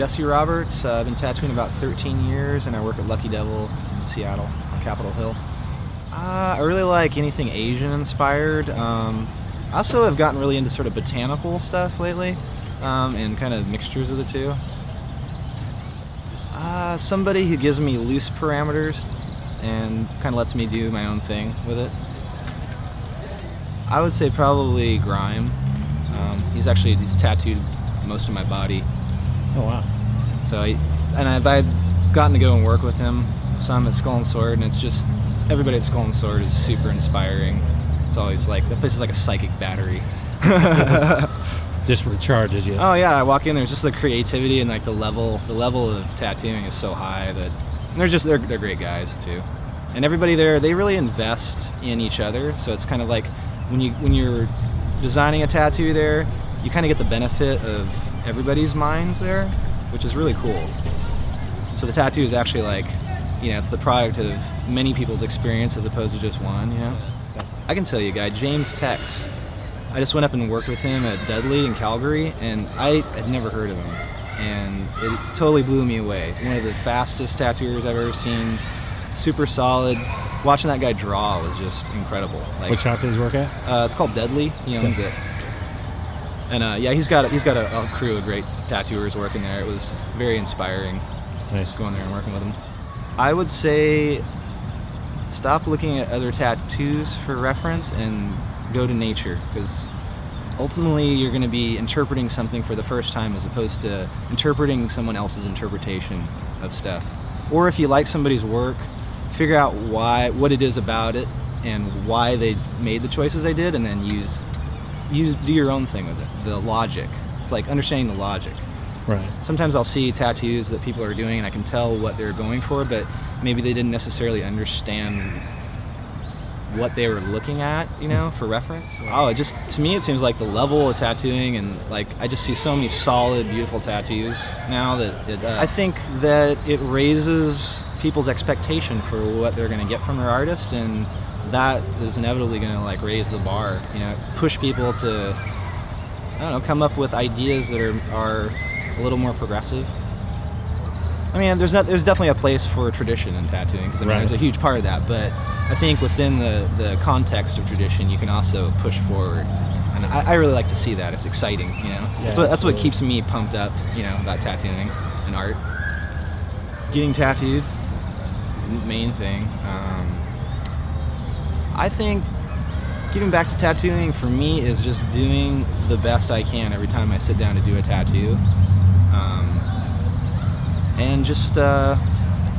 Jesse Roberts. I've been tattooing about 13 years, and I work at Lucky Devil in Seattle, on Capitol Hill. I really like anything Asian-inspired. I also have gotten really into sort of botanical stuff lately, and kind of mixtures of the two. Somebody who gives me loose parameters and kind of lets me do my own thing with it. I would say probably Grime. He's tattooed most of my body. Oh wow! So I've gotten to go and work with him some at Skull and Sword, and it's just everybody at Skull and Sword is super inspiring. It's always like that place is like a psychic battery. Just recharges you. Oh yeah, I walk in, there's just the creativity and like the level of tattooing is so high that they're great guys too. And everybody there, they really invest in each other. So it's kind of like when you're designing a tattoo there, you kind of get the benefit of everybody's minds there, which is really cool. So the tattoo is actually like, it's the product of many people's experience as opposed to just one, I can tell you a guy, James Tex. I just went up and worked with him at Dudley in Calgary, and I had never heard of him. And it totally blew me away. One of the fastest tattooers I've ever seen, super solid. Watching that guy draw was just incredible. Like, what shop does he work at? It's called Deadly. He owns it. And yeah, he's got a crew of great tattooers working there. It was very inspiring. Nice. Going there and working with him. I would say stop looking at other tattoos for reference and go to nature, because ultimately you're going to be interpreting something for the first time as opposed to interpreting someone else's interpretation of stuff. Or if you like somebody's work, figure out what it is about it and why they made the choices they did, and then do your own thing with it. The logic. It's like understanding the logic. Right. Sometimes I'll see tattoos that people are doing and I can tell what they're going for, but maybe they didn't necessarily understand what they were looking at, for reference. Oh, to me it seems like the level of tattooing, and like I just see so many solid, beautiful tattoos now that I think that it raises people's expectation for what they're going to get from their artist, and that is inevitably going to like raise the bar, push people to, come up with ideas that are a little more progressive. I mean, there's definitely a place for tradition in tattooing, because there's a huge part of that, but I think within the context of tradition, you can also push forward, and I really like to see that. It's exciting, Yeah, that's what keeps me pumped up, about tattooing and art. Getting tattooed is the main thing. I think getting back to tattooing for me is just doing the best I can every time I sit down to do a tattoo. And just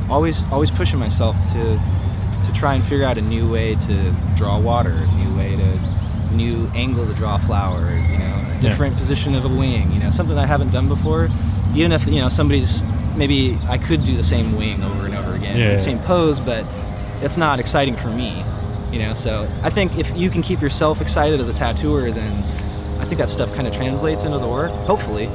always pushing myself to try and figure out a new way to draw water, a new angle to draw a flower, a different position of a wing, something that I haven't done before. Even if maybe I could do the same wing over and over again, the same pose, but it's not exciting for me, So I think if you can keep yourself excited as a tattooer, then I think that stuff kind of translates into the work, hopefully.